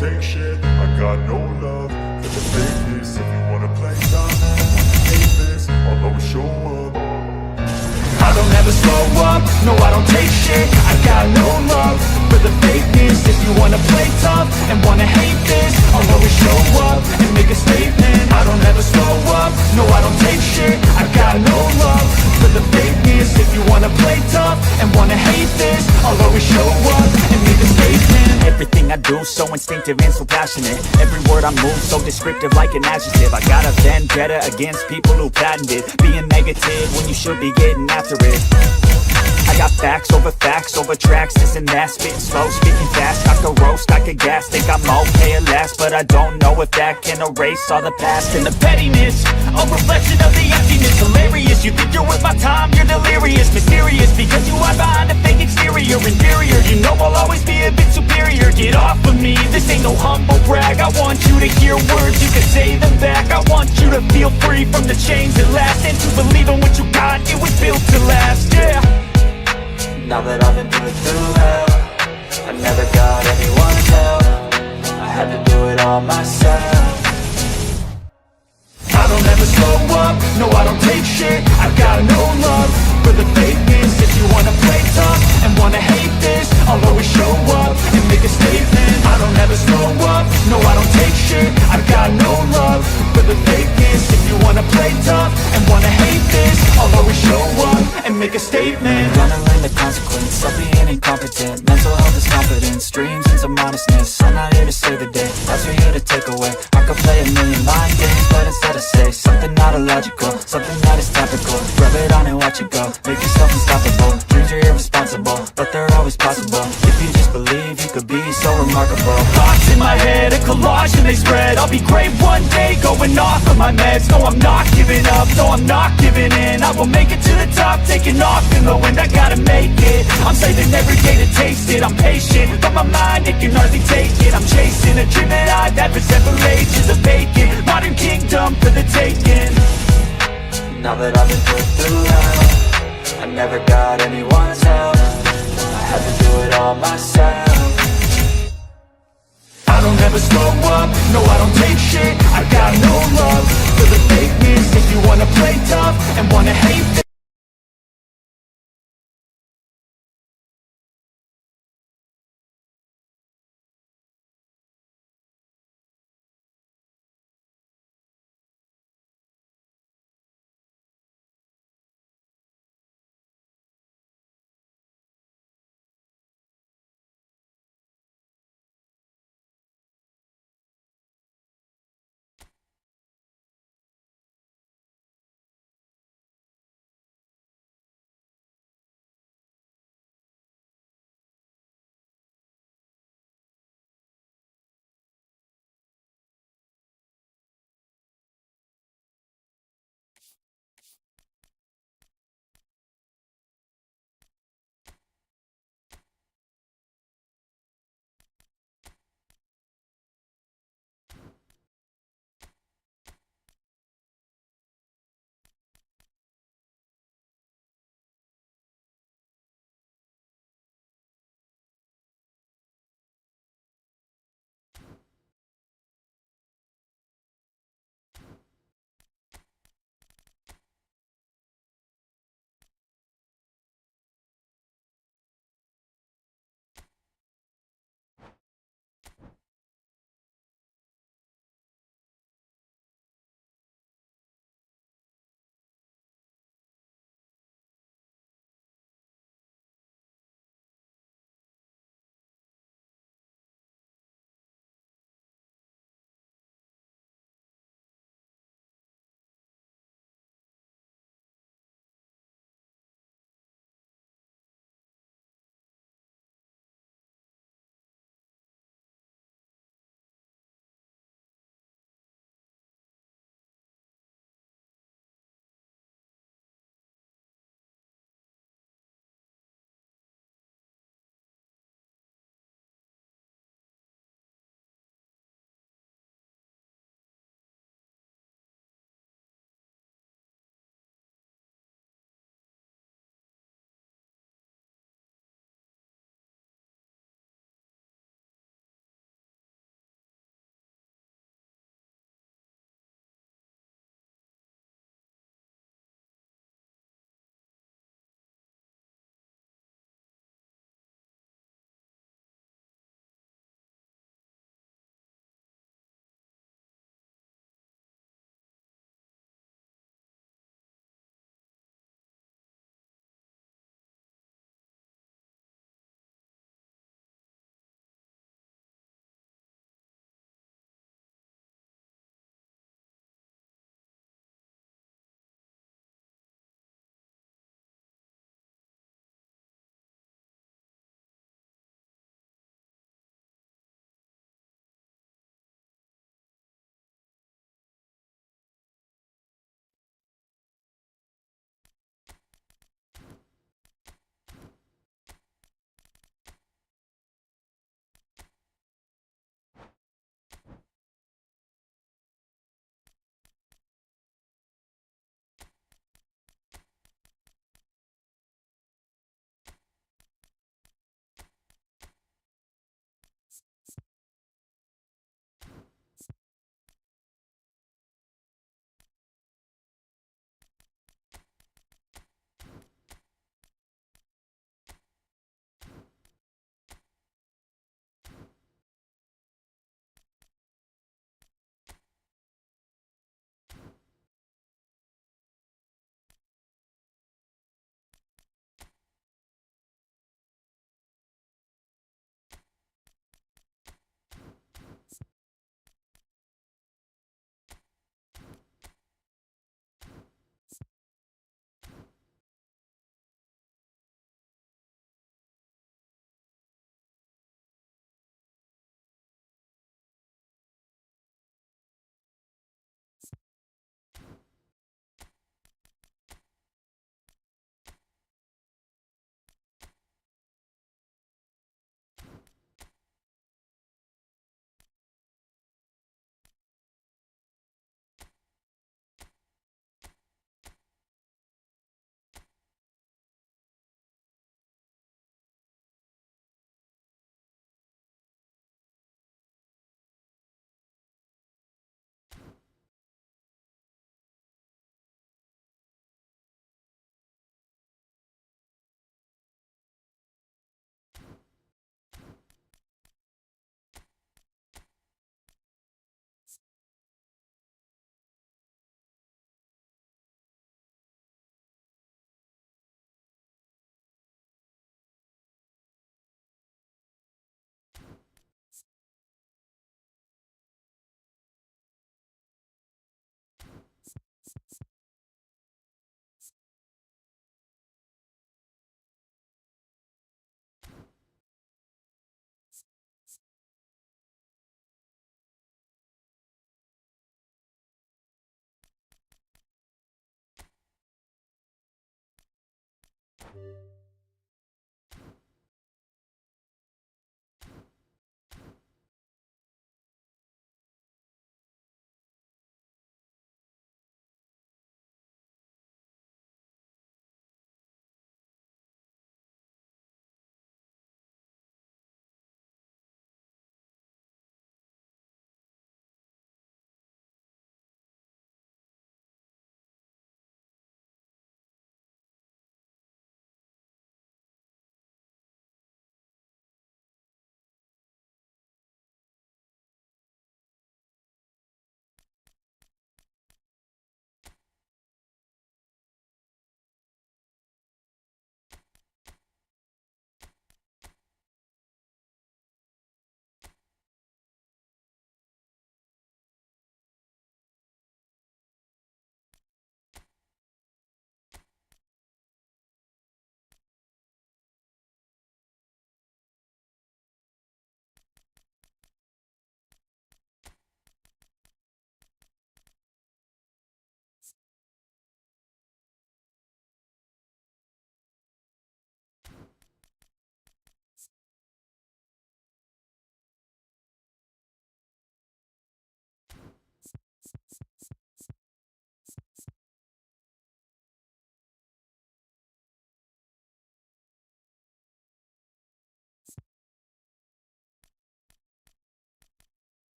take shit. I got no love for the fakeness. If you wanna play tough, hate this, I'll always show up. I don't ever slow up, no I don't take shit. I got no love for the fakeness. If you wanna play tough and wanna hate this, I'll always show up and make a statement. I don't ever slow up, no I don't take shit. I got no love for the fakeness. If you wanna play tough and wanna hate this, I'll always show up and make a statement. Everything I do so instinctive and so passionate. Every word I move so descriptive like an adjective. I got a vendetta against people who patented being negative when you should be getting after it. I got facts over tracks, this and that. Spitting slow, speaking fast, I could roast, I could gas. Think I'm okay at last, but I don't know if that can erase all the past. And the pettiness, a reflection of the emptiness. Hilarious, you think you're worth my time, you're delirious. Mysterious, because you are behind a fake exterior. Inferior, you know I'll always be a bit superior. Get off of me, this ain't no humble brag. I want you to hear words, you can say them back. I want you to feel free from the chains that last, and to believe in what you got, it was built to last, yeah. Now that I've been put through hell, I never got anyone's help. I had to do it all myself. I don't ever slow up, no I don't take shit. I got no love for the fakeness. If you wanna play tough and wanna hate this, I'll always show up and make a statement. I don't ever slow up, no I don't take shit. I got no love for the fakeness. If you wanna play tough and wanna hate this, I'll always show up and make a statement. Gonna learn the consequence of being incompetent. Mental health is confidence, dreams and some honestness. I'm not here to save the day, that's for you to take away. I could play a million mind games, but instead I say something not illogical, something that is topical. Rub it on and watch it go, make yourself unstoppable. Dreams are irresponsible, but they're always possible. If you just believe, you could be so remarkable. Thoughts in my head, a collage and they spread. I'll be great one day, going off of my meds. No, I'm not giving up, no, I'm not giving in. I will make it to the top, taking off in the wind. I gotta make it, I'm saving every day to taste it. I'm patient, but my mind, it can hardly take it. I'm chasing a dream that I've had for several ages. A vacant, modern kingdom for the taking. Now that I've been put through hell, I never got anyone's help. I had to do it all myself. I don't ever slow up, no I don't take shit. I got no love for the fakeness. If you wanna play tough and wanna hate this,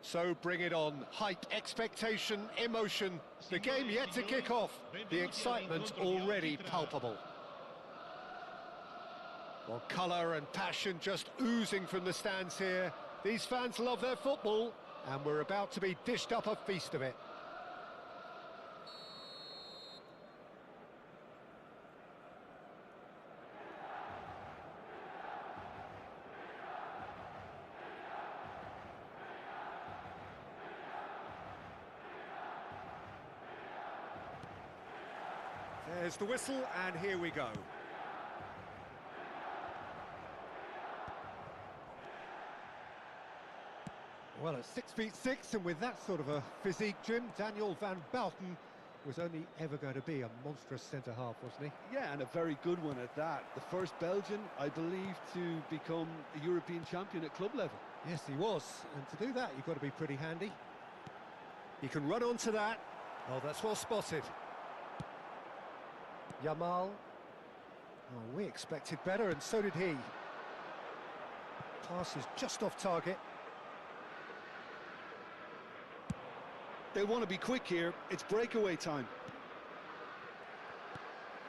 So bring it on. Hype, expectation, emotion. The game yet to kick off. The excitement already palpable. Well, colour and passion just oozing from the stands here. These fans love their football, and we're about to be dished up a feast of it. There's the whistle, and here we go. Well, at 6'6", and with that sort of a physique, Jim, Daniel van Bouten was only ever going to be a monstrous centre-half, wasn't he? Yeah, and a very good one at that. The first Belgian, I believe, to become a European champion at club level. Yes, he was, and to do that, you've got to be pretty handy. He can run onto that. Oh, that's well spotted. Yamal. Oh, we expected better, and so did he. Pass is just off target. They want to be quick here. It's breakaway time.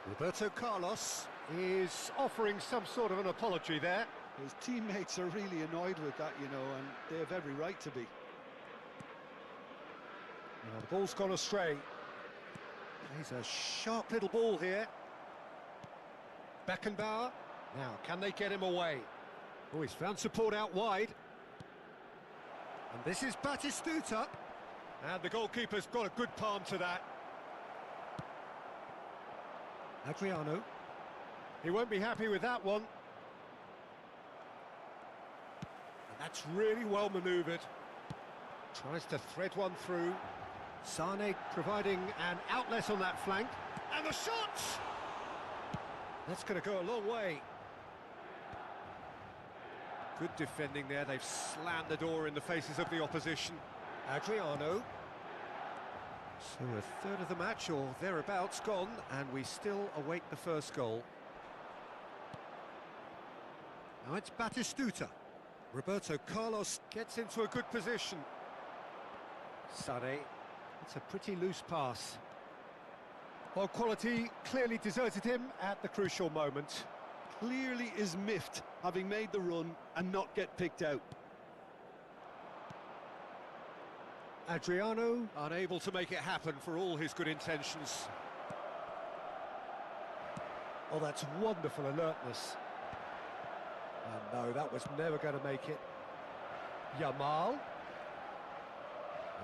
Roberto Carlos is offering some sort of an apology there. His teammates are really annoyed with that, you know, and they have every right to be. Now, the ball's gone astray. He's a sharp little ball here. Beckenbauer. Now, can they get him away? Oh, he's found support out wide. And this is Batistuta. And the goalkeeper's got a good palm to that. Adriano. He won't be happy with that one. And that's really well manoeuvred. Tries to thread one through. Sane providing an outlet on that flank. And the shot! That's going to go a long way. Good defending there. They've slammed the door in the faces of the opposition. Adriano. So a third of the match, or thereabouts, gone, and we still await the first goal. Now it's Batistuta. Roberto Carlos gets into a good position. Sane. It's a pretty loose pass. Well, quality clearly deserted him at the crucial moment. Clearly is miffed, having made the run and not get picked out. Adriano unable to make it happen for all his good intentions. Oh, that's wonderful alertness. And no, that was never going to make it. Yamal.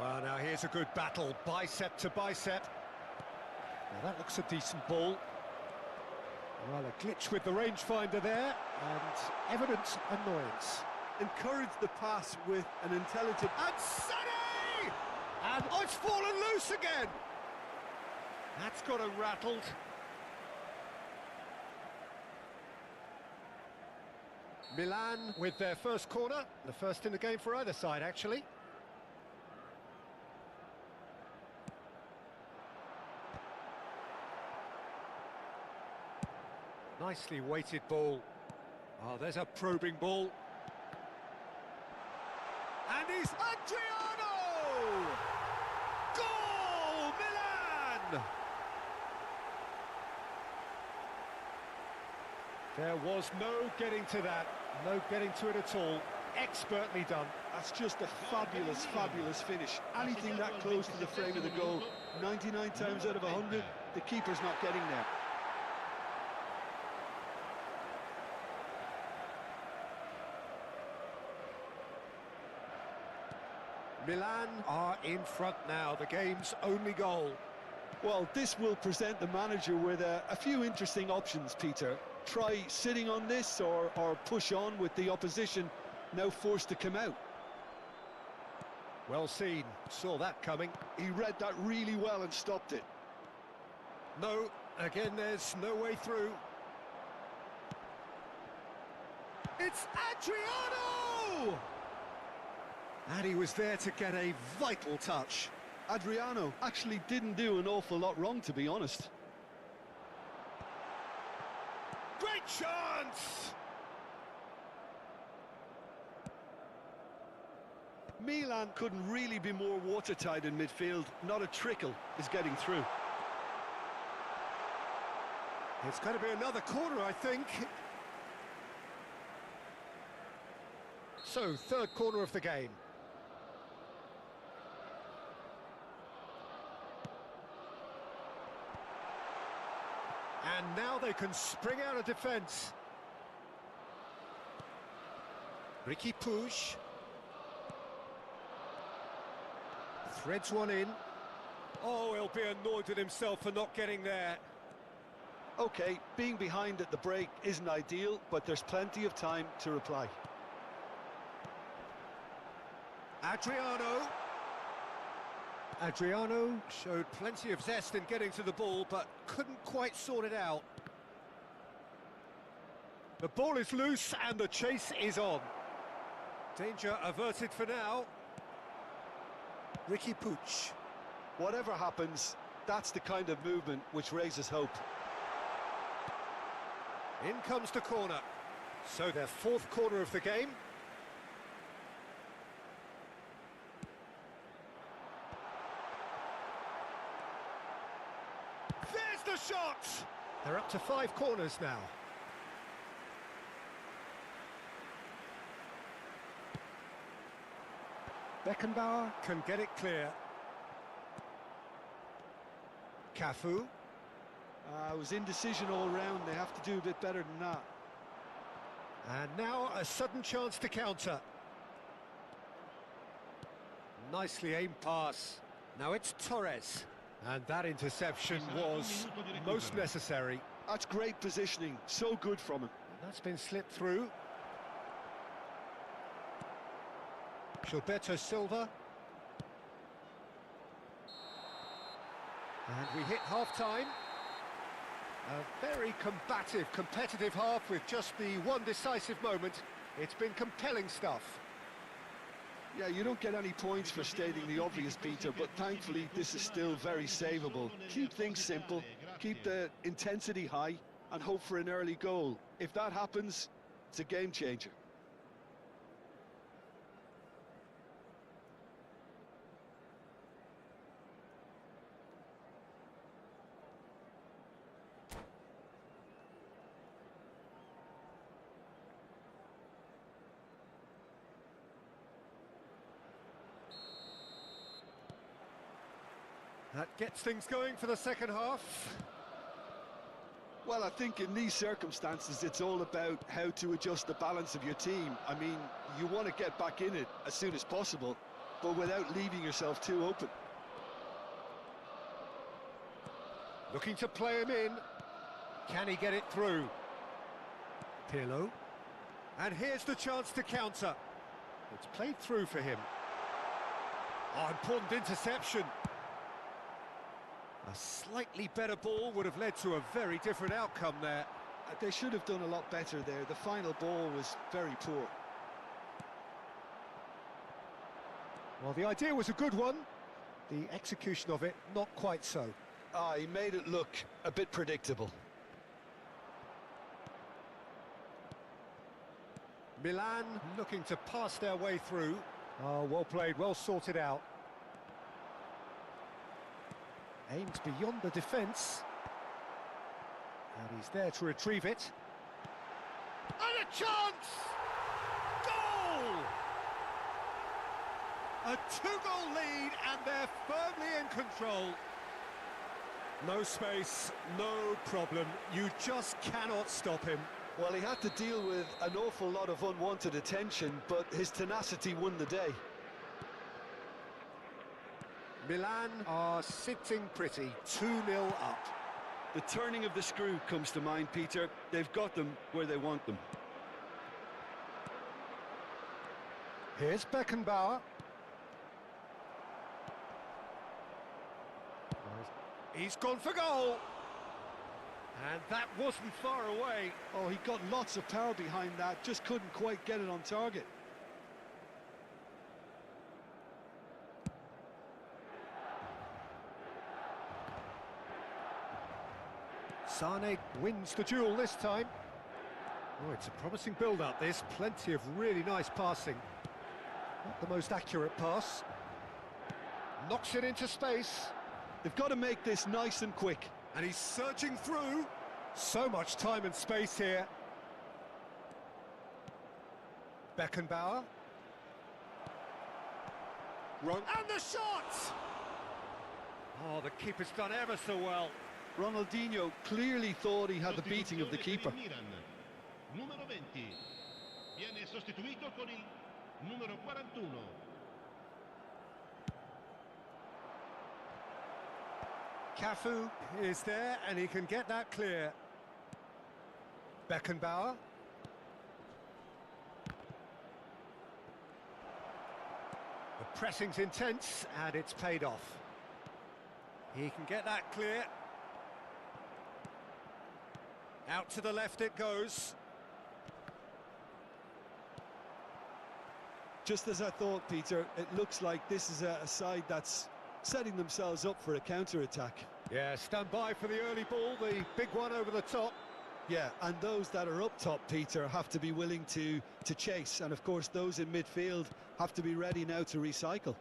Well, now here's a good battle, bicep to bicep. Now that looks a decent ball. Well, a glitch with the rangefinder there, and evident annoyance. Encourage the pass with an intelligent... And Sonny! And oh, it's fallen loose again! That's got him rattled. Milan with their first corner, the first in the game for either side, actually. Nicely weighted ball. Oh, there's a probing ball. And he's Adriano! Goal, Milan! There was no getting to that, no getting to it at all. Expertly done. That's just a fabulous, fabulous finish. Anything that close to the frame of the goal, 99 times out of 100, the keeper's not getting there. Milan are in front now, the game's only goal. Well, this will present the manager with a few interesting options, Peter. Try sitting on this or push on with the opposition now forced to come out. Well seen, saw that coming. He read that really well and stopped it. No, again there's no way through. It's Adriano! And he was there to get a vital touch. Adriano actually didn't do an awful lot wrong, to be honest. Great chance! Milan couldn't really be more watertight in midfield. Not a trickle is getting through. It's going to be another corner, I think. So, third corner of the game. And now they can spring out of defence. Ricky Puig. Threads one in. Oh, he'll be annoyed with himself for not getting there. Okay, being behind at the break isn't ideal, but there's plenty of time to reply. Adriano showed plenty of zest in getting to the ball, but couldn't quite sort it out. The ball is loose and the chase is on. Danger averted for now. Ricky Puig. Whatever happens, that's the kind of movement which raises hope. In comes the corner. So their fourth corner of the game. There's the shot! They're up to 5 corners now. Beckenbauer can get it clear. Cafu. It was indecision all round. They have to do a bit better than that. And now a sudden chance to counter. Nicely aimed pass. Now it's Torres. And that interception was most necessary. That's great positioning. So good from him. That's been slipped through. Gilberto Silva. And we hit half-time. A very combative, competitive half with just the one decisive moment. It's been compelling stuff. Yeah, you don't get any points for stating the obvious, Peter, but thankfully this is still very savable. Keep things simple, keep the intensity high, and hope for an early goal. If that happens, it's a game changer. That gets things going for the second half. Well, I think in these circumstances, it's all about how to adjust the balance of your team. I mean, you want to get back in it as soon as possible, but without leaving yourself too open. Looking to play him in. Can he get it through? Pirlo. And here's the chance to counter. It's played through for him. Oh, important interception. A slightly better ball would have led to a very different outcome there. They should have done a lot better there. The final ball was very poor. Well, the idea was a good one. The execution of it, not quite so. He made it look a bit predictable. Milan looking to pass their way through. Oh, well played, well sorted out. Aimed beyond the defence. And he's there to retrieve it. And a chance! Goal! A 2-goal lead and they're firmly in control. No space, no problem. You just cannot stop him. Well, he had to deal with an awful lot of unwanted attention, but his tenacity won the day. Milan are sitting pretty, 2-0 up. The turning of the screw comes to mind, Peter. They've got them where they want them. Here's Beckenbauer. He's gone for goal. And that wasn't far away. Oh, he got lots of power behind that, just couldn't quite get it on target. Sane wins the duel this time. Oh, it's a promising build-up, this. Plenty of really nice passing. Not the most accurate pass. Knocks it into space. They've got to make this nice and quick. And he's surging through. So much time and space here. Beckenbauer. And the shot! Oh, the keeper's done ever so well. Ronaldinho clearly thought he had the beating of the keeper. Numero 20 viene sostituito con il numero 41. Cafu is there and he can get that clear. Beckenbauer. The pressing's intense and it's paid off. He can get that clear. Out to the left it goes. Just as I thought, Peter, it looks like this is a side that's setting themselves up for a counter-attack. Yeah, stand by for the early ball, the big one over the top. Yeah, and those that are up top, Peter, have to be willing to chase. And, of course, those in midfield have to be ready now to recycle.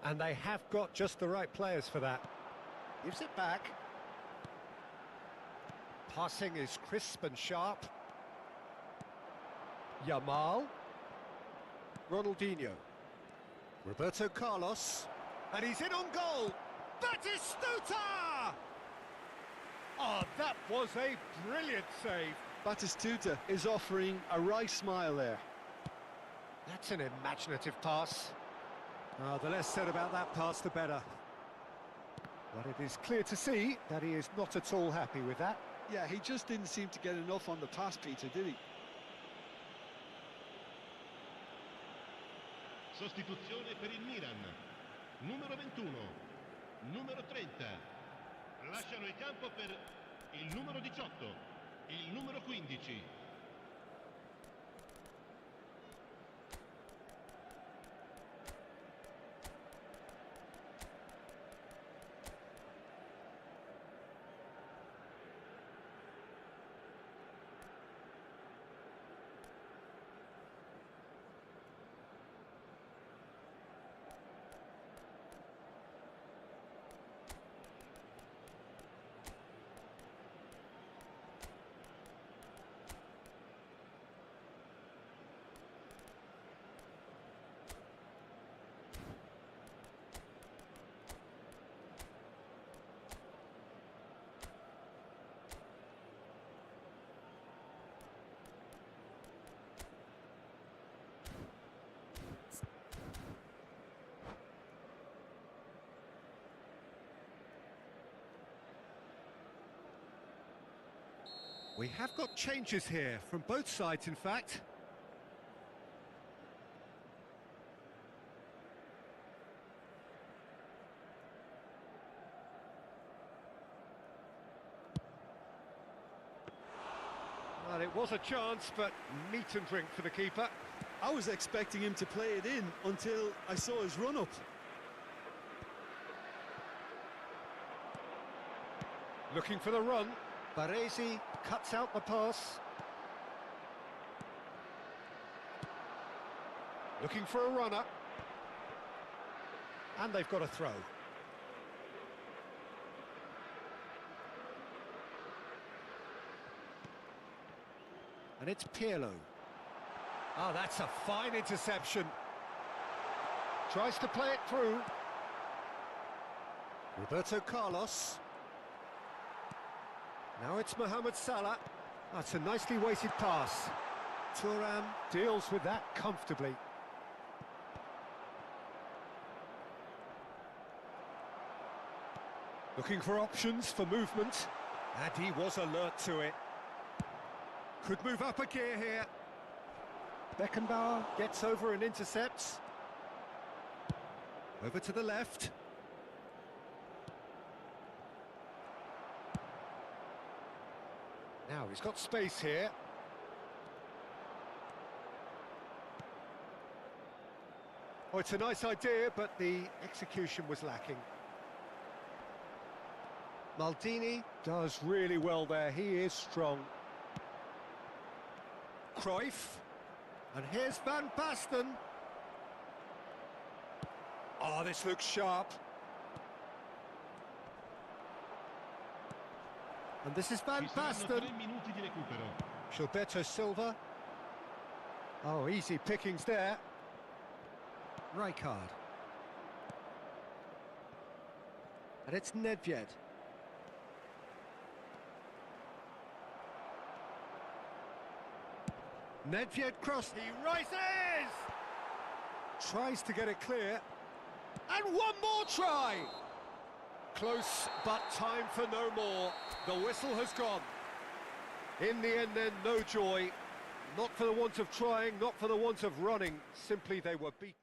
And they have got just the right players for that. Gives it back. Passing is crisp and sharp. Yamal. Ronaldinho. Roberto Carlos. And he's in on goal. Batistuta! Oh, that was a brilliant save. Batistuta is offering a wry smile there. That's an imaginative pass. Oh, the less said about that pass, the better. But it is clear to see that he is not at all happy with that. Yeah, he just didn't seem to get enough on the pass, Peter, did he? Sostituzione per il Milan. Numero 21, numero 30. Lasciano il campo per il numero 18, il numero 15. We have got changes here, from both sides in fact. Well, it was a chance, but meat and drink for the keeper. I was expecting him to play it in until I saw his run-up. Looking for the run. Baresi cuts out the pass. Looking for a runner. And they've got a throw. And it's Pirlo. Oh, that's a fine interception. Tries to play it through. Roberto Carlos. Now it's Mohamed Salah. That's a nicely weighted pass. Thuram deals with that comfortably. Looking for options for movement. And he was alert to it. Could move up a gear here. Beckenbauer gets over and intercepts. Over to the left. Now he's got space here. Oh, it's a nice idea, but the execution was lacking. Maldini does really well there. He is strong. Cruyff. And here's Van Basten. Oh, this looks sharp. And this is Van Ci saranno Basten. 3 minuti di recupero. Gilberto Silva. Oh, easy pickings there. Rijkaard. And it's Nedved. Nedved cross, he rises! Tries to get it clear. And one more try! Close, but time for no more. The whistle has gone. In the end then, no joy. Not for the want of trying, not for the want of running. Simply they were beaten.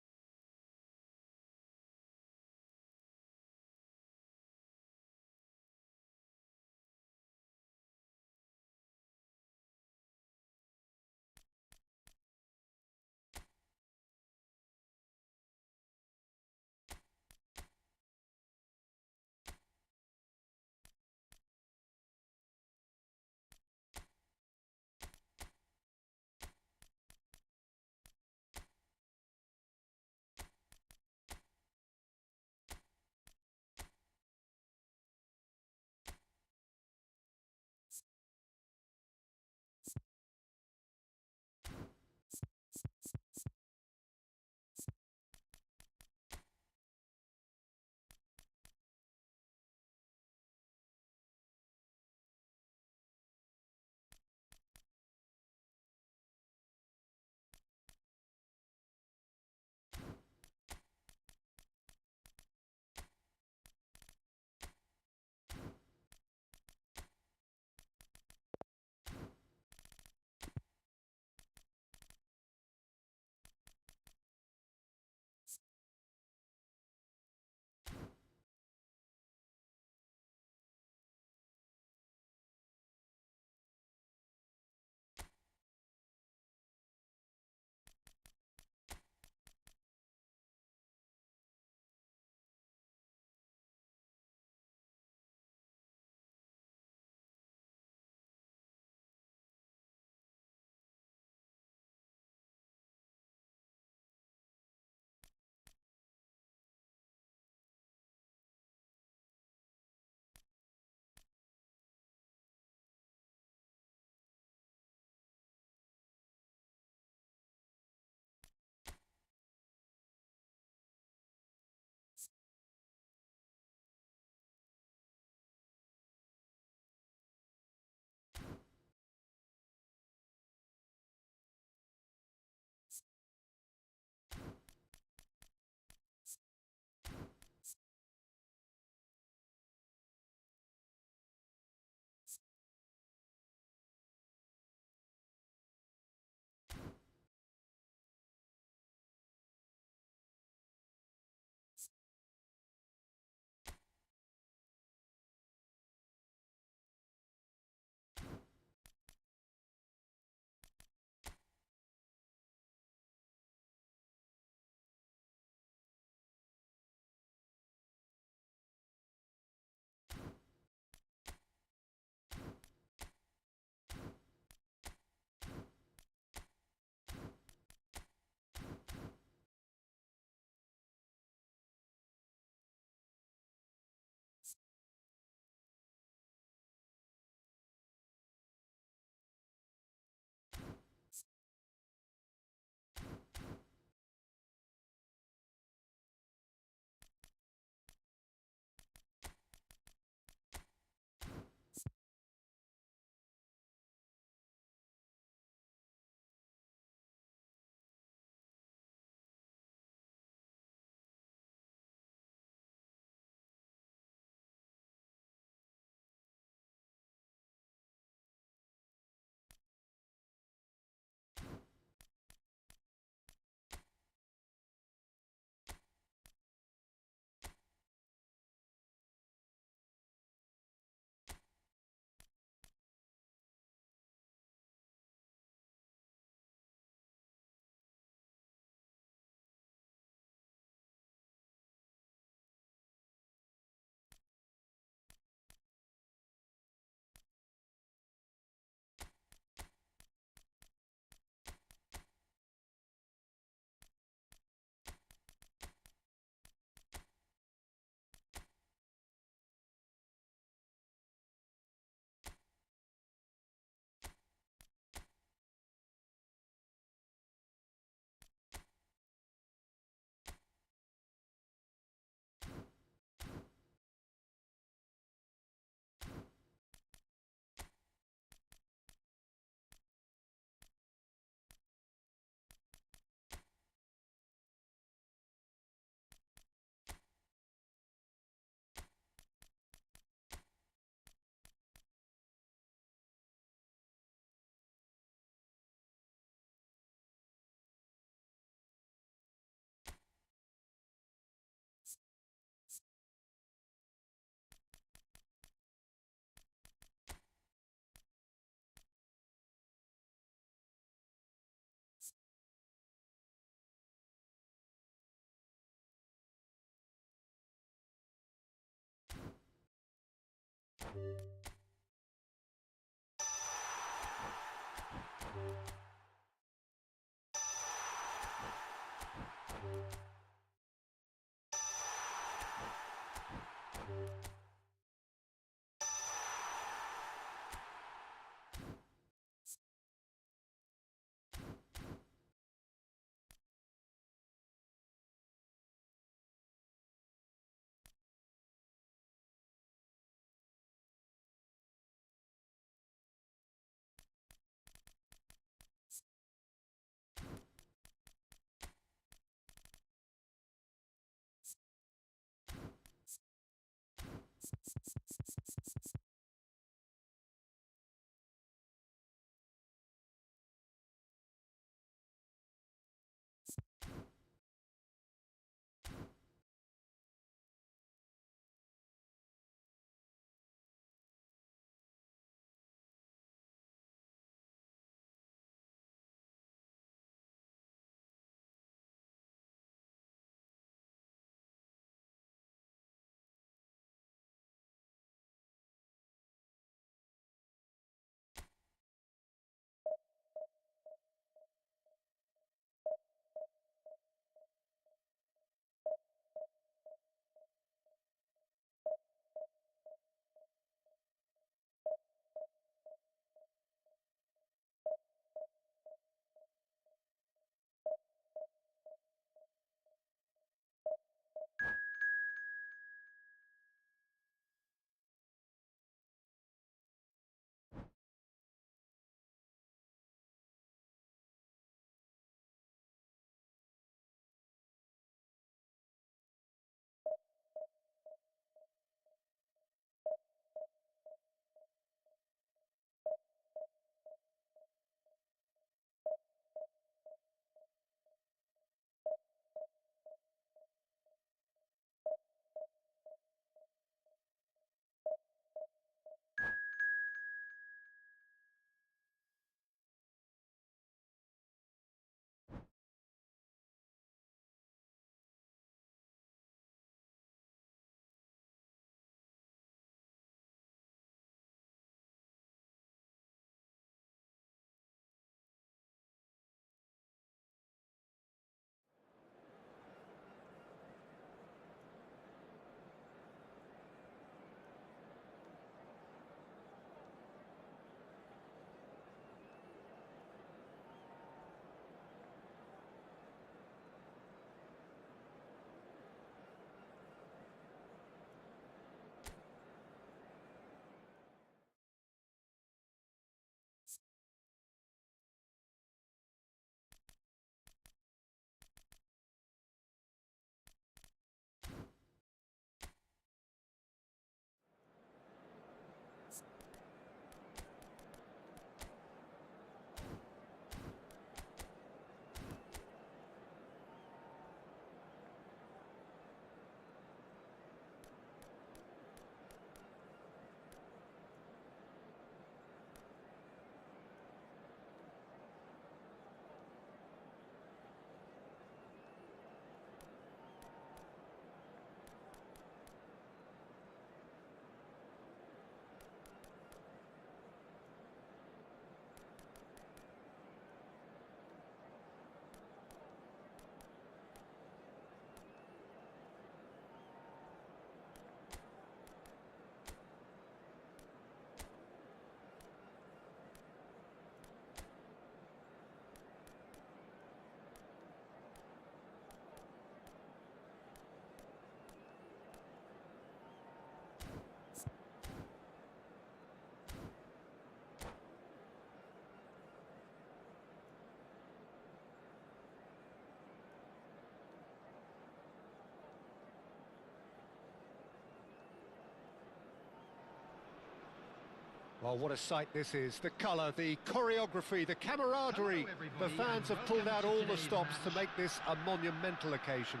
Well, what a sight this is. The colour, the choreography, the camaraderie. The fans have pulled out all the stops to make this a monumental occasion.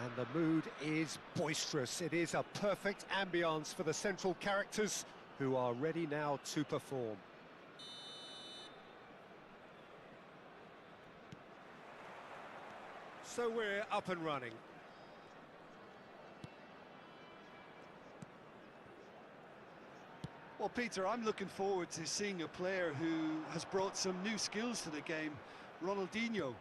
And the mood is boisterous. It is a perfect ambience for the central characters who are ready now to perform. So we're up and running. Well, Peter, I'm looking forward to seeing a player who has brought some new skills to the game, Ronaldinho.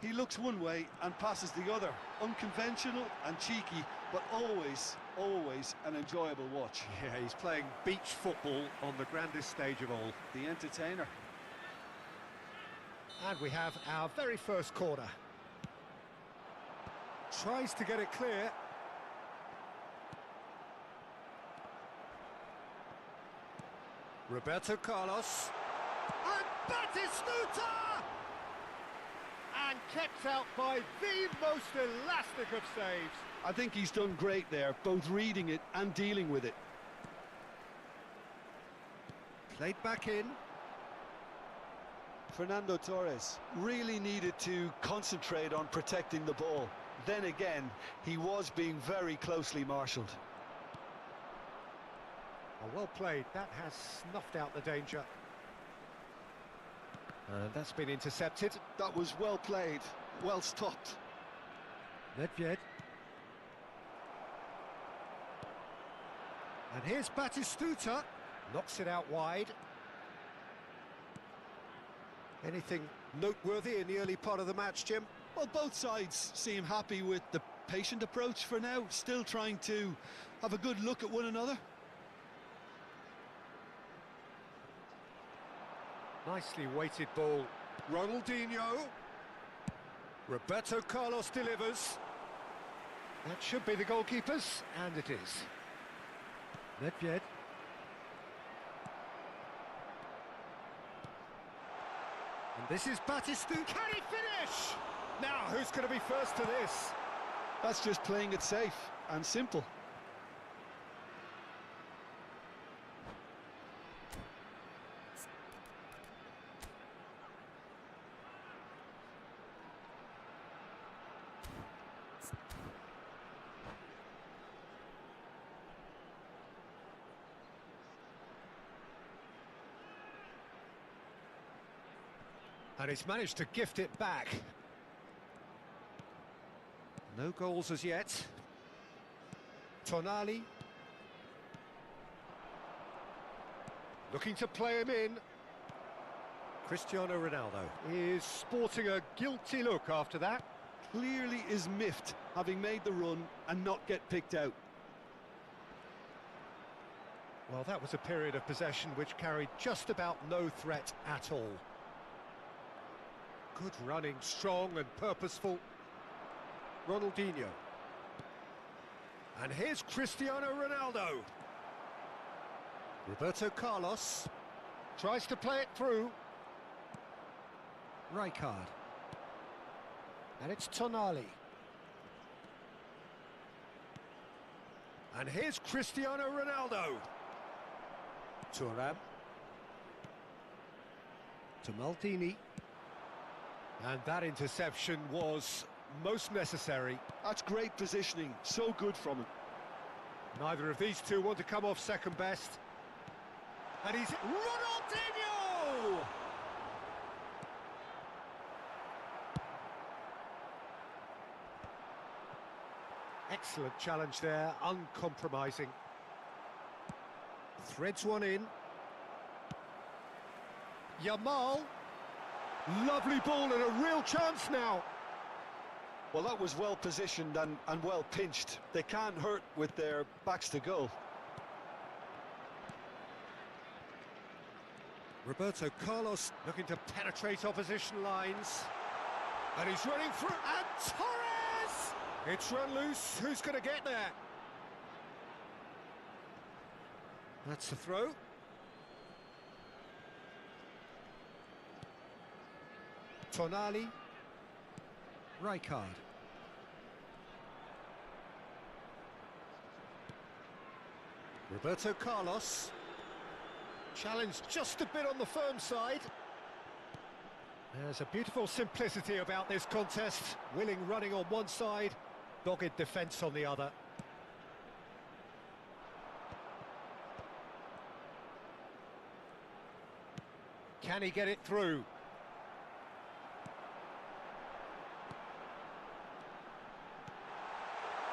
He looks one way and passes the other. Unconventional and cheeky, but always, always an enjoyable watch. Yeah, he's playing beach football on the grandest stage of all. The entertainer. And we have our very first corner. Tries to get it clear. Roberto Carlos. And Batistuta! And kept out by the most elastic of saves. I think he's done great there, both reading it and dealing with it. Played back in. Fernando Torres really needed to concentrate on protecting the ball. Then again, he was being very closely marshalled. Oh, well played. That has snuffed out the danger. And that's been intercepted. That was well played, well stopped. Nedved. And here's Batistuta. Knocks it out wide. Anything noteworthy in the early part of the match, Jim? Well, both sides seem happy with the patient approach for now, still trying to have a good look at one another. Nicely weighted ball. Ronaldinho. Roberto Carlos delivers. That should be the goalkeepers, and it is. Nedved. And this is Batistuta. Can he finish? Now, who's going to be first to this? That's just playing it safe and simple. And he's managed to gift it back. No goals as yet. Tonali. Looking to play him in. Cristiano Ronaldo is sporting a guilty look after that. Clearly is miffed, having made the run and not get picked out. Well, that was a period of possession which carried just about no threat at all. Good running, strong and purposeful. Ronaldinho. And here's Cristiano Ronaldo. Roberto Carlos tries to play it through. Rijkaard. And it's Tonali. And here's Cristiano Ronaldo. Thuram. To Maldini. And that interception was most necessary. That's great positioning, so good from him. Neither of these two want to come off second best. And he's Ronaldinho! Excellent challenge there, uncompromising. Threads one in. Yamal. Lovely ball and a real chance now. Well, that was well positioned and well pinched. They can't hurt with their backs to goal. Roberto Carlos looking to penetrate opposition lines. And he's running through. And Torres! It's run loose. Who's going to get there? That's the throw. Tonali. Rijkaard. Roberto Carlos. Challenged just a bit on the firm side. There's a beautiful simplicity about this contest. Willing running on one side, dogged defence on the other. Can he get it through?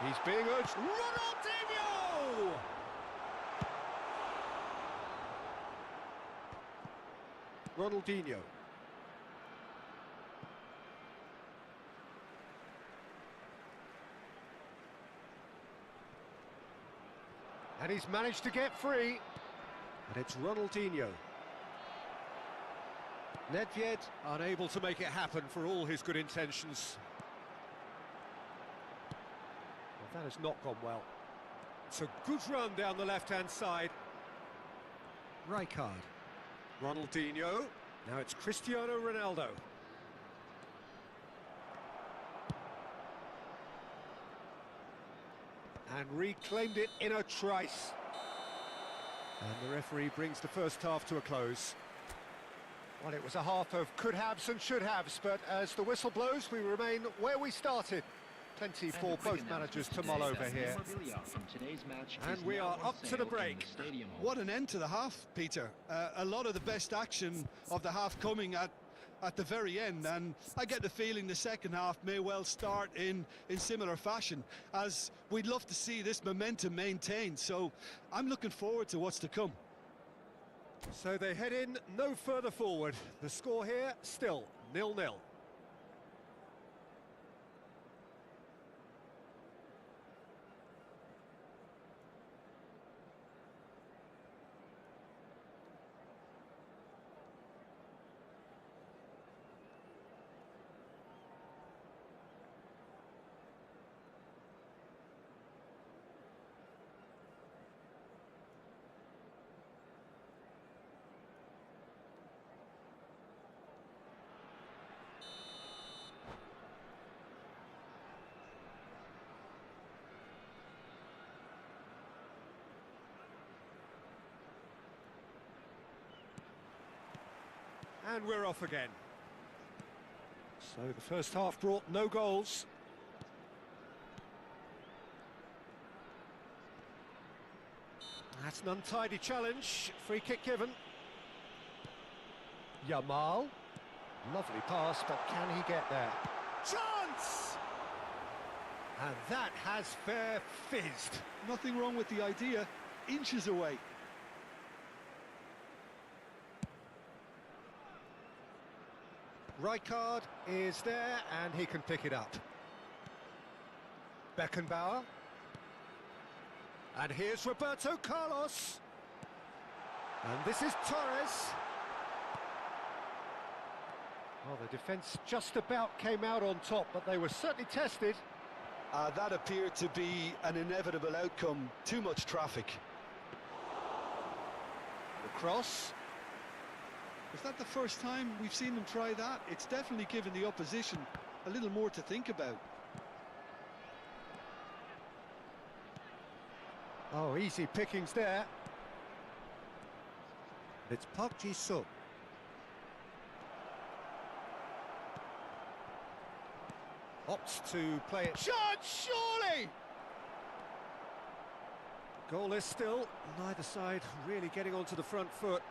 He's being urged. Ronaldinho! Ronaldinho. And he's managed to get free. And it's Ronaldinho. Nedved unable to make it happen for all his good intentions. Well, that has not gone well. It's a good run down the left-hand side. Rijkaard. Ronaldinho. Now it's Cristiano Ronaldo. And reclaimed it in a trice. And the referee brings the first half to a close. Well, it was a half of could-haves and should-haves, but as the whistle blows, we remain where we started. Plenty for both managers to mull over here. And we are up to the break. What an end to the half, Peter. A lot of the best action of the half coming at the very end, and I get the feeling the second half may well start in similar fashion, as we'd love to see this momentum maintained. So I'm looking forward to what's to come. So they head in no further forward. The score here still 0-0. And we're off again. So the first half brought no goals. That's an untidy challenge. Free kick given. Yamal. Lovely pass, but can he get there? Chance! And that has fair fizzed. Nothing wrong with the idea. Inches away. Rijkaard is there, and he can pick it up. Beckenbauer. And here's Roberto Carlos. And this is Torres. Well, the defence just about came out on top, but they were certainly tested. That appeared to be an inevitable outcome. Too much traffic. The cross. Is that the first time we've seen them try that? It's definitely given the opposition a little more to think about. Oh, easy pickings there. It's Park Ji-sung. Opts to play it. Shot, surely! Goalless still. Neither side really getting onto the front foot.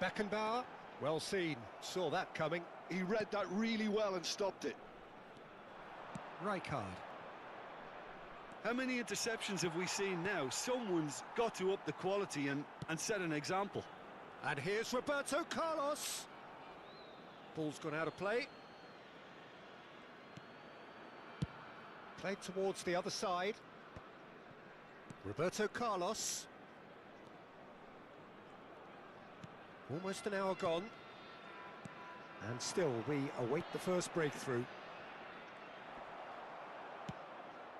Beckenbauer, well seen, saw that coming. He read that really well and stopped it. Rijkaard. How many interceptions have we seen now? Someone's got to up the quality and set an example. And here's Roberto Carlos. Ball's gone out of play. Played towards the other side. Roberto Carlos. Almost an hour gone. And still we await the first breakthrough.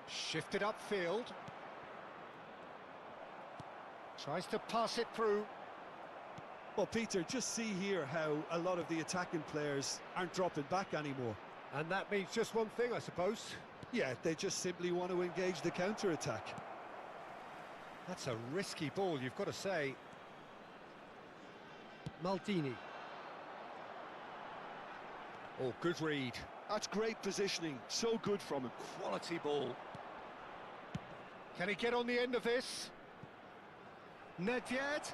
Shifted upfield. Tries to pass it through. Well, Peter, just see here how a lot of the attacking players aren't dropping back anymore. And that means just one thing, I suppose. Yeah, they just simply want to engage the counter-attack. That's a risky ball, you've got to say. Maldini. Oh, good read. That's great positioning, so good from him. Quality ball. Can he get on the end of this? Nedved.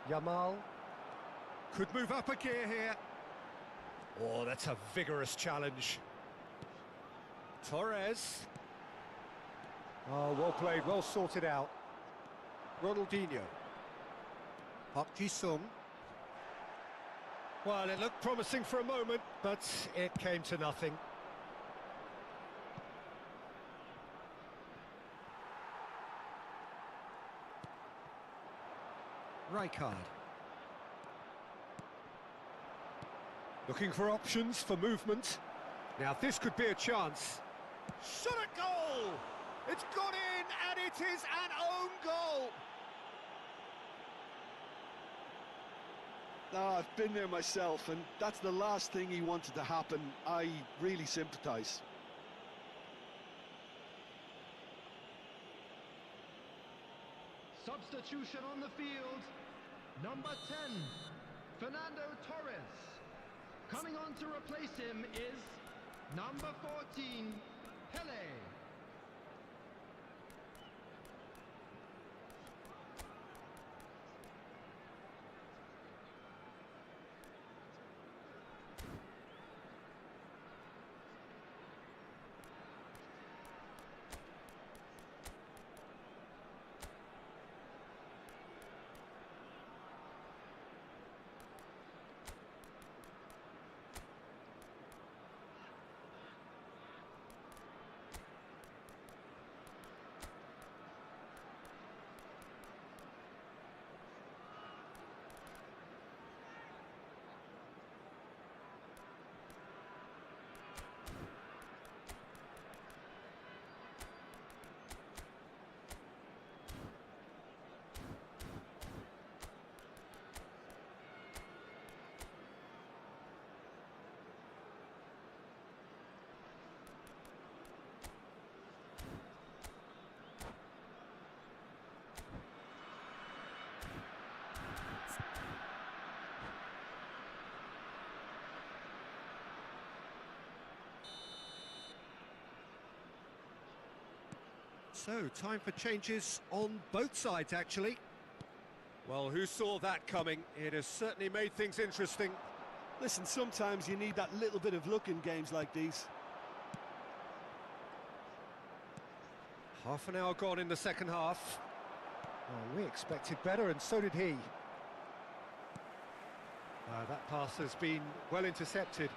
Yamal. Could move up a gear here. Oh, that's a vigorous challenge. Torres. Oh, well played, well sorted out. Ronaldinho. Park Ji-sung. Well, it looked promising for a moment, but it came to nothing. Rijkaard. Looking for options for movement. Now this could be a chance. Shot at goal! It's gone in, and it is an own goal! I've been there myself, and that's the last thing he wanted to happen. I really sympathise. Substitution on the field. Number 10, Fernando Torres. Coming on to replace him is number 14, Pele. So, time for changes on both sides, actually. Well, who saw that coming? It has certainly made things interesting. Listen, sometimes you need that little bit of luck in games like these. Half an hour gone in the second half. Well, we expected better, and so did he. That pass has been well intercepted.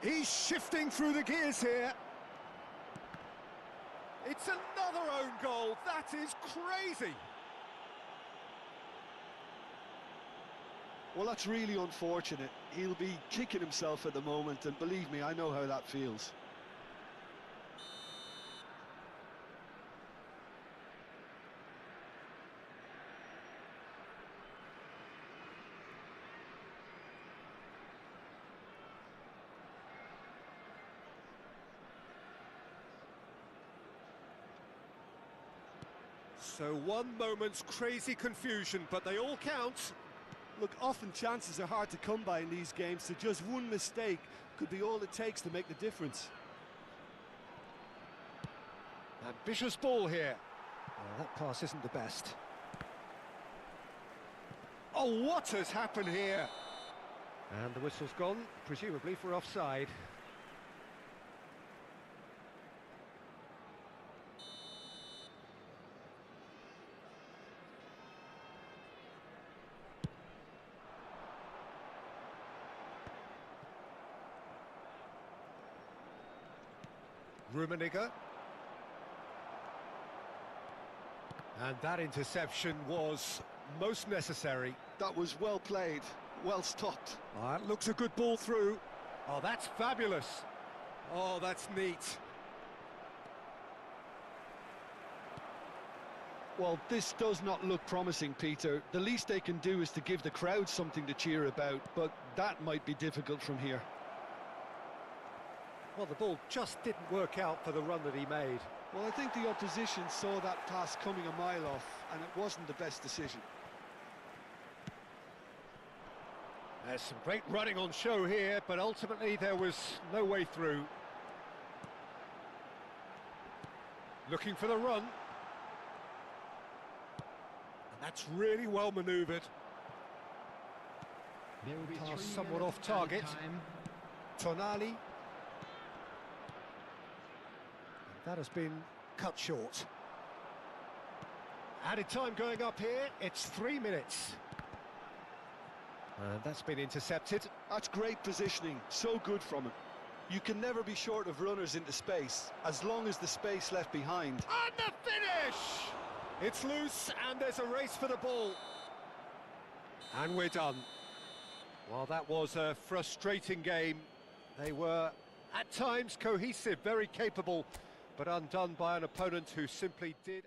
He's shifting through the gears here. It's another own goal. That is crazy. Well, that's really unfortunate. He'll be kicking himself at the moment, and believe me, I know how that feels. So one moment's crazy confusion, but they all count. Look, often chances are hard to come by in these games, so just one mistake could be all it takes to make the difference. Ambitious ball here. Well, that pass isn't the best. Oh, what has happened here? And the whistle's gone, presumably for offside. Rummenigge. And that interception was most necessary. That was well played, well stopped. Oh, that looks a good ball through. Oh, that's fabulous. Oh, that's neat. Well, this does not look promising, Peter. The least they can do is to give the crowd something to cheer about, but that might be difficult from here. Well, the ball just didn't work out for the run that he made. Well, I think the opposition saw that pass coming a mile off, and it wasn't the best decision. There's some great running on show here, but ultimately there was no way through. Looking for the run. And that's really well manoeuvred. There will be Pass 3 somewhat minutes off target. added time. Tonali. That has been cut short. Added time going up here, it's 3 minutes. And that's been intercepted. That's great positioning, so good from him. You can never be short of runners into space, as long as the space left behind. And the finish! It's loose and there's a race for the ball. And we're done. Well, that was a frustrating game. They were, at times, cohesive, very capable, but undone by an opponent who simply did...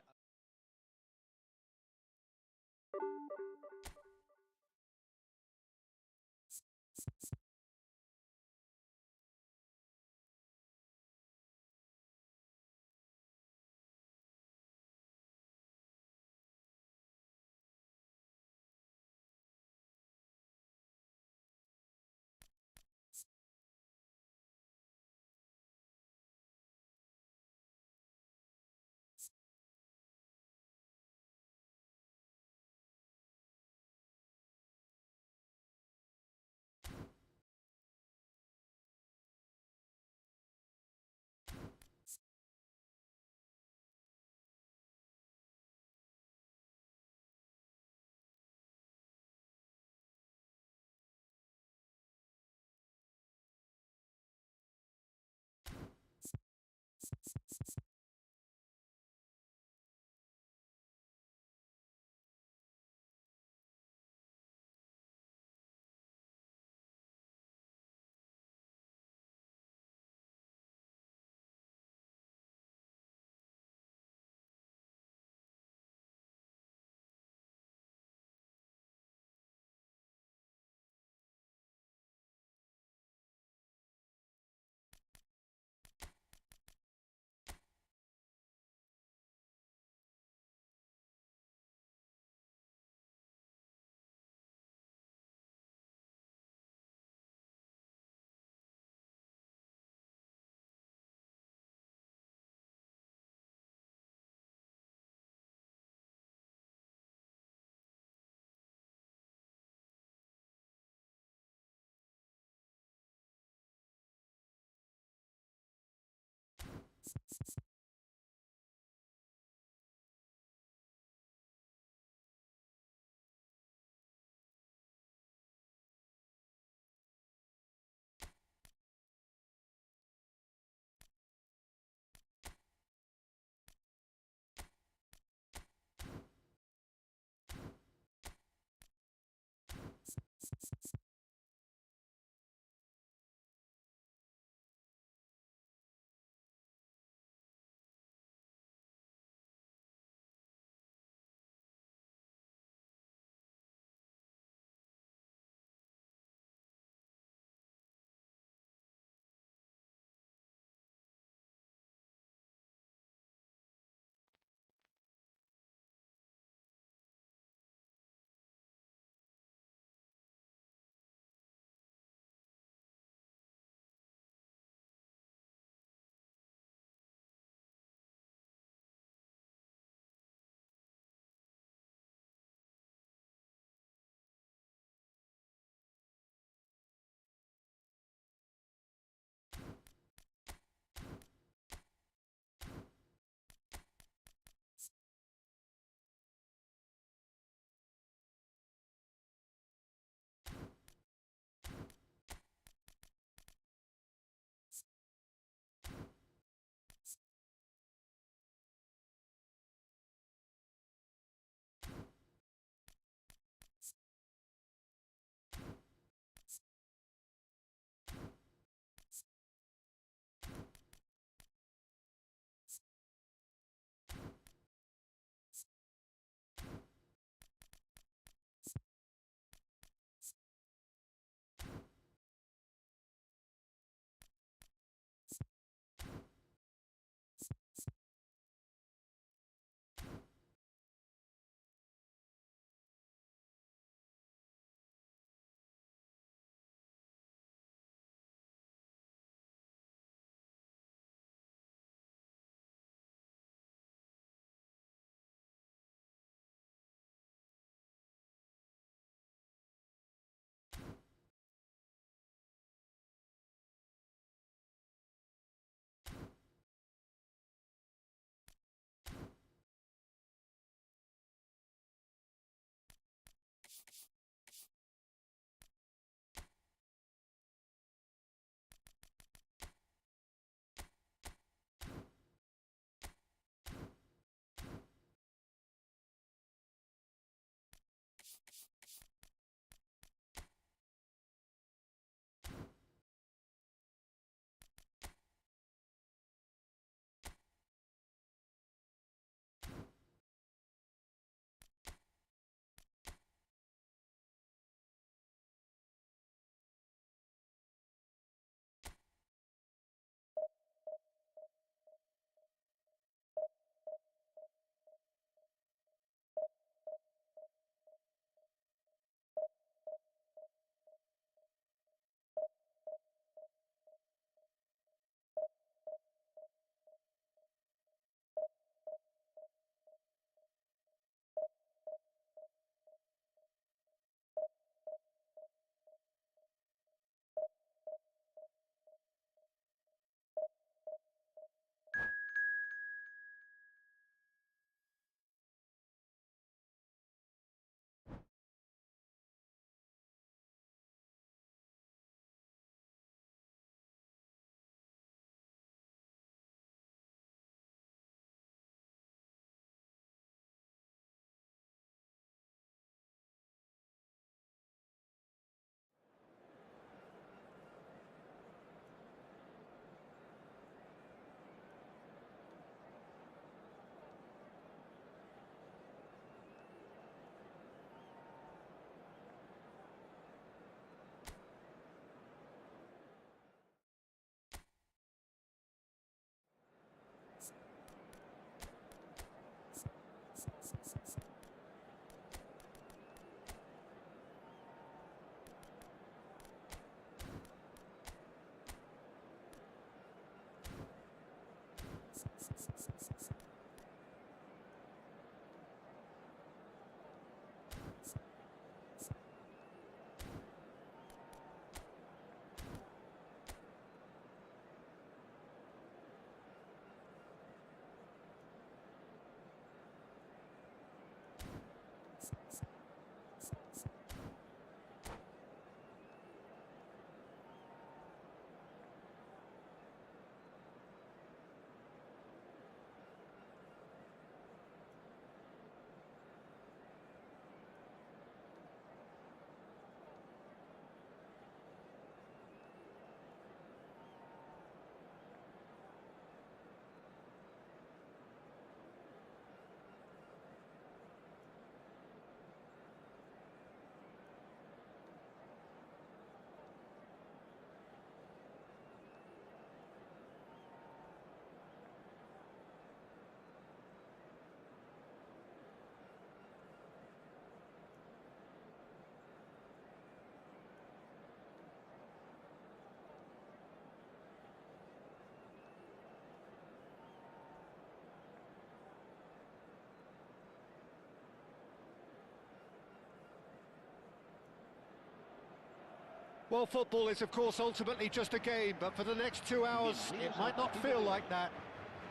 Well, football is, of course, ultimately just a game, but for the next 2 hours, it might not feel like that.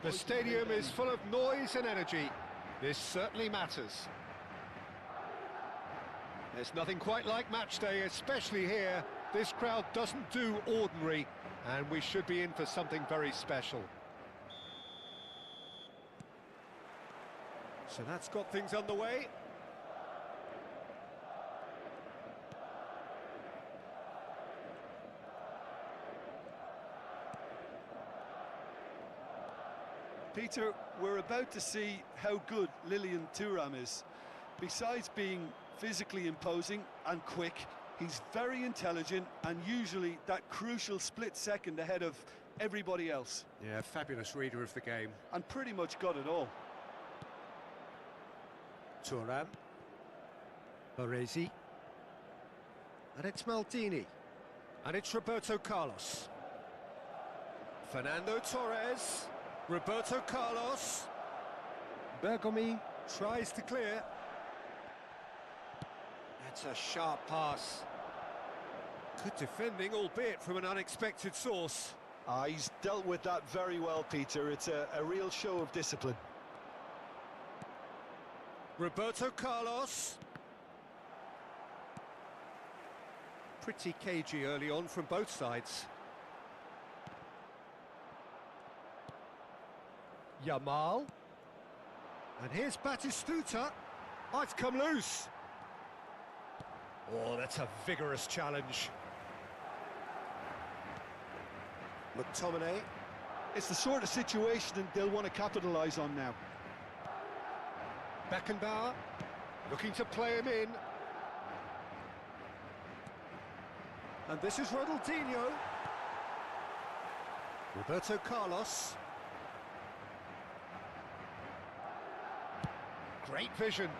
The stadium is full of noise and energy. This certainly matters. There's nothing quite like match day, especially here. This crowd doesn't do ordinary, and we should be in for something very special. So that's got things underway. Peter, we're about to see how good Lilian Thuram is. Besides being physically imposing and quick, he's very intelligent and usually that crucial split second ahead of everybody else. Yeah, fabulous reader of the game. And pretty much got it all. Thuram. Baresi. And it's Maldini. And it's Roberto Carlos. Fernando Torres. Roberto Carlos. Bergomi tries to clear. That's a sharp pass. Good defending, albeit from an unexpected source. He's dealt with that very well, Peter. It's a real show of discipline. Roberto Carlos. Pretty cagey early on from both sides. Yamal. And here's Batistuta. Oh, it's come loose. Oh, that's a vigorous challenge. McTominay. It's the sort of situation they'll want to capitalise on now. Beckenbauer. Looking to play him in. And this is Ronaldinho. Roberto Carlos. Great vision.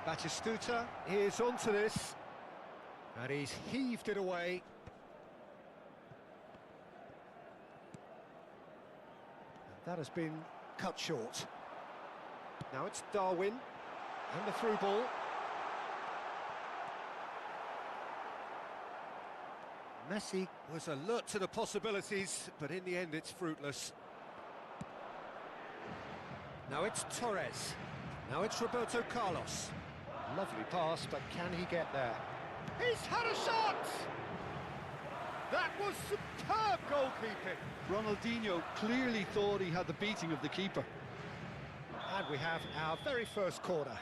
Batistuta is onto this. And he's heaved it away. And that has been cut short. Now it's Darwin. And the through ball. Messi was alert to the possibilities, but in the end it's fruitless. Now it's Torres. Now it's Roberto Carlos. Lovely pass, but can he get there? He's had a shot! That was superb goalkeeping. Ronaldinho clearly thought he had the beating of the keeper. And we have our very first corner.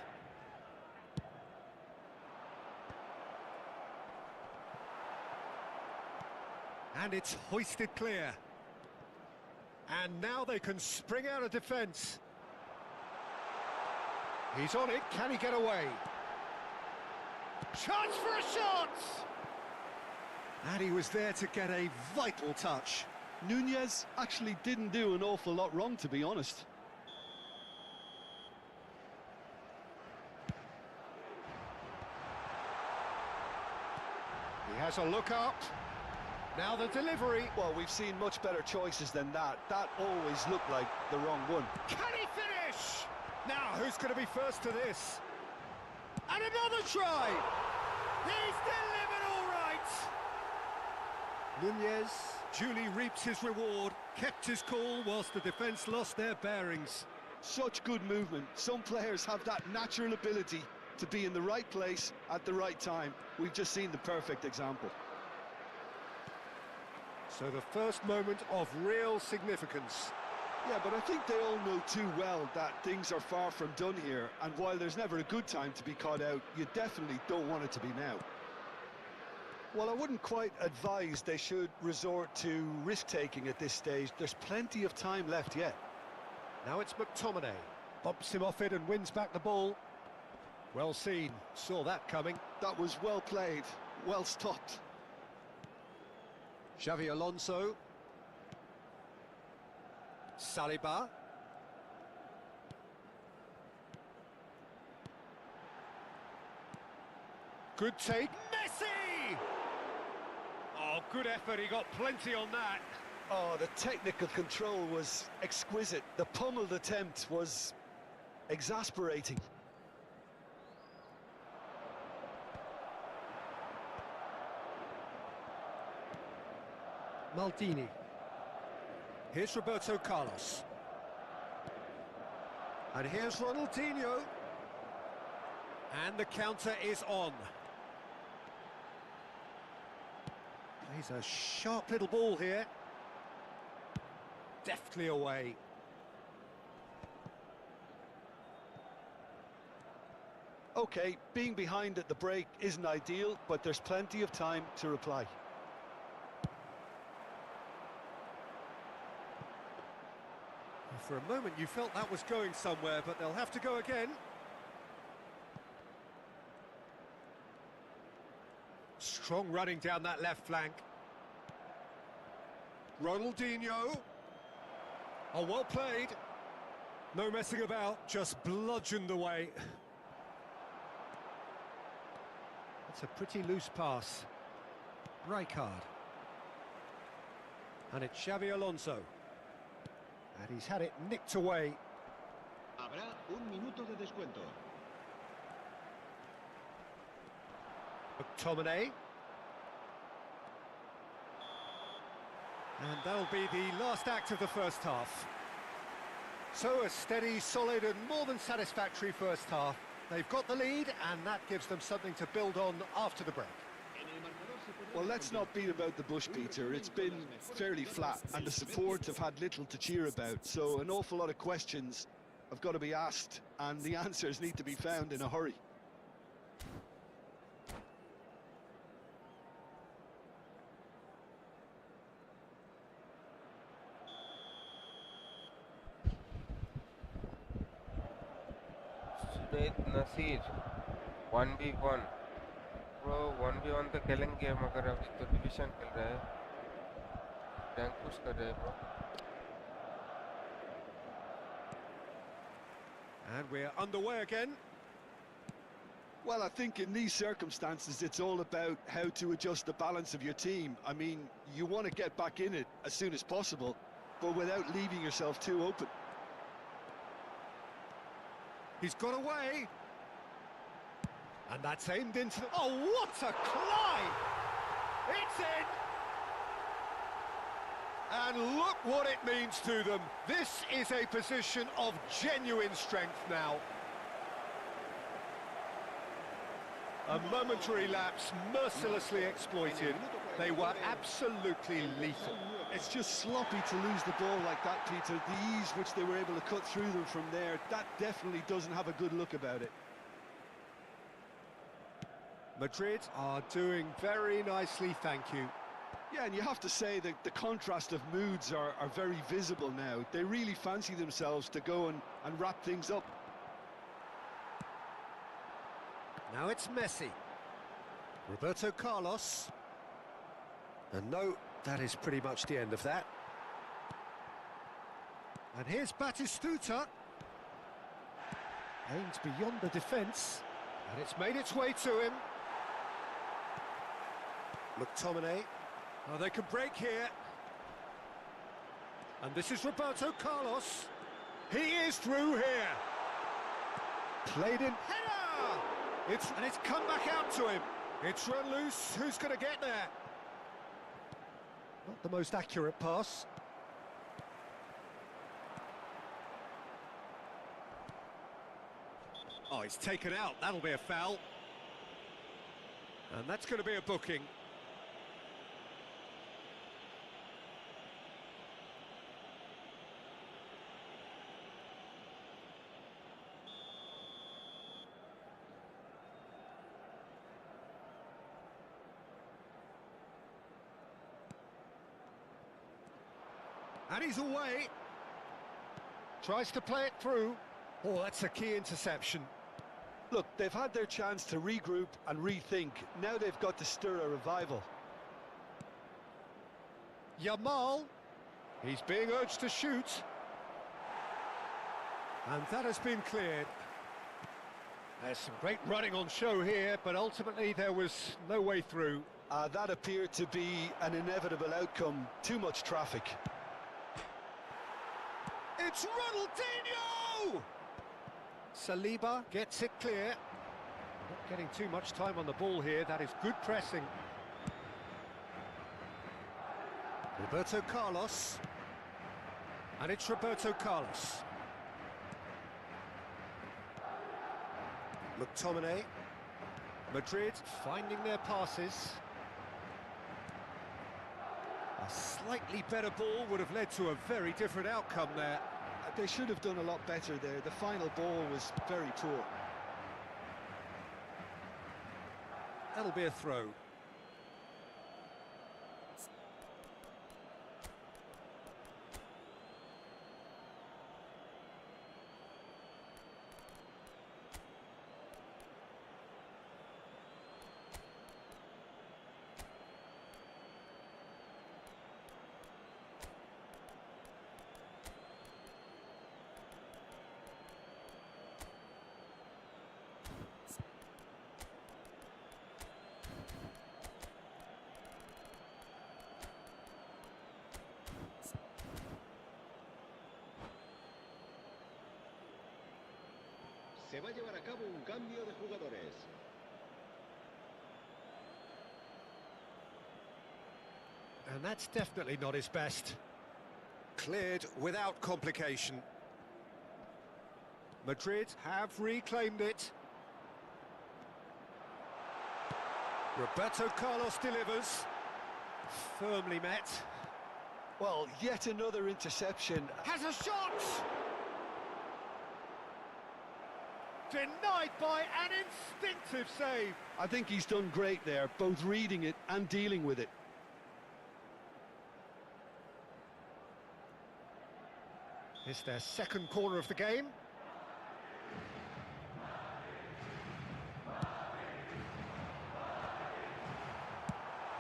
And it's hoisted clear. And now they can spring out of defence. He's on it, can he get away? Chance for a shot! And he was there to get a vital touch. Nunez actually didn't do an awful lot wrong, to be honest. He has a look up. Now the delivery. Well, we've seen much better choices than that. That always looked like the wrong one. Can he finish? Now, who's going to be first to this? And another try! He's delivered all right! Nunez duly reaps his reward, kept his cool whilst the defence lost their bearings. Such good movement. Some players have that natural ability to be in the right place at the right time. We've just seen the perfect example. So the first moment of real significance. Yeah, but I think they all know too well that things are far from done here, and while there's never a good time to be caught out, you definitely don't want it to be now. Well, I wouldn't quite advise they should resort to risk-taking at this stage. There's plenty of time left yet. Now it's McTominay. Bumps him off it and wins back the ball. Well seen. Saw that coming. That was well played, well stopped. Xavi Alonso. Saliba. Good take. Messi! Oh, good effort. He got plenty on that. Oh, the technical control was exquisite. The pummeled attempt was exasperating. Maldini. Here's Roberto Carlos. And here's Ronaldinho. And the counter is on. Plays a sharp little ball here. Deftly away. Okay, being behind at the break isn't ideal, but there's plenty of time to reply. For a moment you felt that was going somewhere, but they'll have to go again. Strong running down that left flank. Ronaldinho. Oh, well played. No messing about, just bludgeoned away. That's a pretty loose pass. Rijkaard. And it's Xabi Alonso. And he's had it nicked away. Habrá un minuto de descuento. McTominay. And that'll be the last act of the first half. So a steady, solid and more than satisfactory first half. They've got the lead and that gives them something to build on after the break. Well, let's not beat about the bush, Peter. It's been fairly flat, and the support have had little to cheer about. So an awful lot of questions have got to be asked, and the answers need to be found in a hurry. Nasir 1v1 bro 1v1 तो खेलेंगे मगर अभी तो division खेल रहा है rank push कर रहे हैं bro And we're underway again. Well, I think in these circumstances it's all about how to adjust the balance of your team. I mean, you want to get back in it as soon as possible, but without leaving yourself too open. He's got away. And that's aimed into the... Oh, what a climb! It's in! And look what it means to them. This is a position of genuine strength now. A momentary lapse, mercilessly exploited. They were absolutely lethal. It's just sloppy to lose the ball like that, Peter. The ease which they were able to cut through them from there, that definitely doesn't have a good look about it. Madrid are doing very nicely, thank you. Yeah, and you have to say that the contrast of moods are very visible now. They really fancy themselves to go and wrap things up. Now it's Messi. Roberto Carlos. And no, that is pretty much the end of that. And here's Batistuta. Aims beyond the defence. And it's made its way to him. McTominay. Oh, they can break here. And this is Roberto Carlos. He is through here. Played in. Header! And it's come back out to him. It's run loose. Who's going to get there? Not the most accurate pass. Oh, it's taken out. That'll be a foul. And that's going to be a booking. And he's away. Tries to play it through. Oh, that's a key interception. Look, they've had their chance to regroup and rethink. Now they've got to stir a revival. Yamal. He's being urged to shoot. And that has been cleared. There's some great running on show here, but ultimately there was no way through. That appeared to be an inevitable outcome. Too much traffic. It's Ronaldinho! Saliba gets it clear. Not getting too much time on the ball here. That is good pressing. Roberto Carlos. And it's Roberto Carlos. McTominay. Madrid finding their passes. A slightly better ball would have led to a very different outcome there. They should have done a lot better there. The final ball was very poor. That'll be a throw. Se va a llevar a cabo un cambio de jugadores. And that's definitely not his best. Cleared without complication. Madrid have reclaimed it. Roberto Carlos delivers. Firmly met. Well, yet another interception. Has a shot! Denied by an instinctive save. I think he's done great there, both reading it and dealing with it. It's their second corner of the game.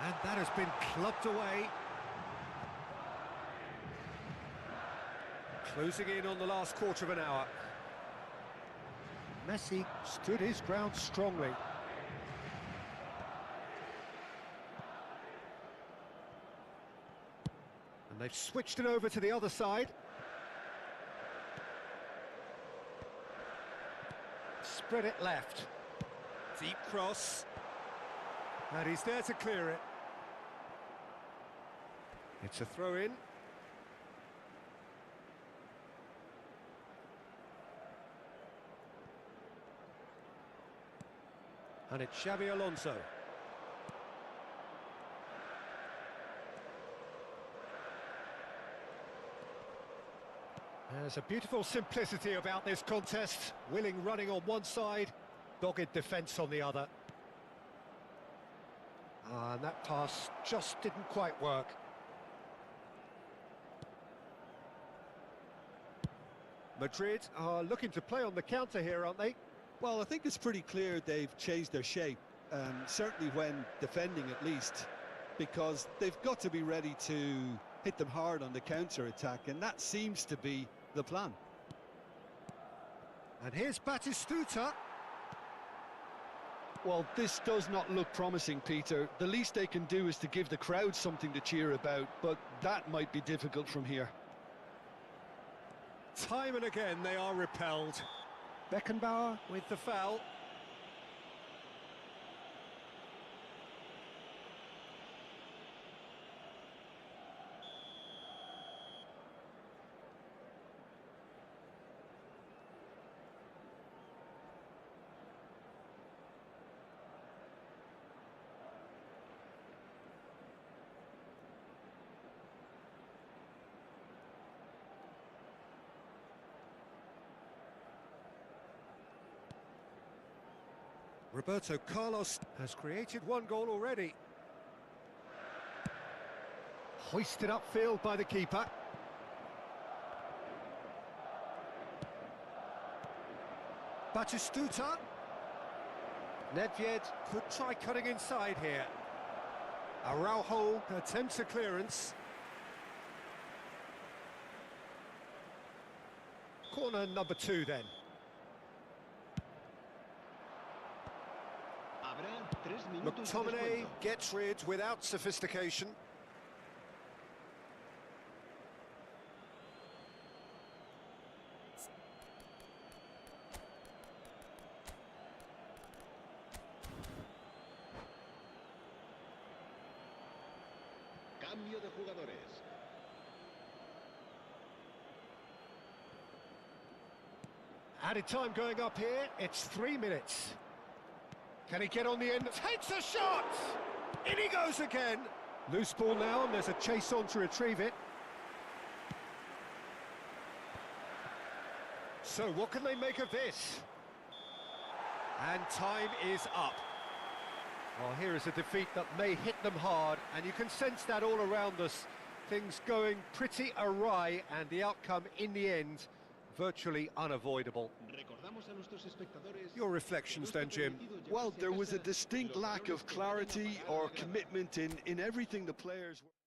And that has been clubbed away. Closing in on the last quarter of an hour. Messi stood his ground strongly. And they've switched it over to the other side. Spread it left. Deep cross. And he's there to clear it. It's a throw-in. And it's Xabi Alonso. There's a beautiful simplicity about this contest. Willing running on one side, dogged defence on the other. And that pass just didn't quite work. Madrid are looking to play on the counter here, aren't they? Well, I think it's pretty clear they've changed their shape, certainly when defending at least, because they've got to be ready to hit them hard on the counter-attack, and that seems to be the plan. And here's Batistuta. Well, this does not look promising, Peter. The least they can do is to give the crowd something to cheer about, but that might be difficult from here. Time and again they are repelled. Beckenbauer with the foul. Roberto Carlos has created one goal already. Hoisted upfield by the keeper. Batistuta. Nedved could try cutting inside here. Araujo attempts a clearance. Corner number 2 then. McTominay gets rid without sophistication. Cambio de jugadores. Added time going up here, it's 3 minutes. Can he get on the end? Takes a shot! In he goes again! Loose ball now, and there's a chase on to retrieve it. So what can they make of this? And time is up. Well, here is a defeat that may hit them hard, and you can sense that all around us. Things going pretty awry, and the outcome in the end virtually unavoidable. Your reflections then, Jim? Well, there was a distinct lack of clarity or commitment in everything the players were...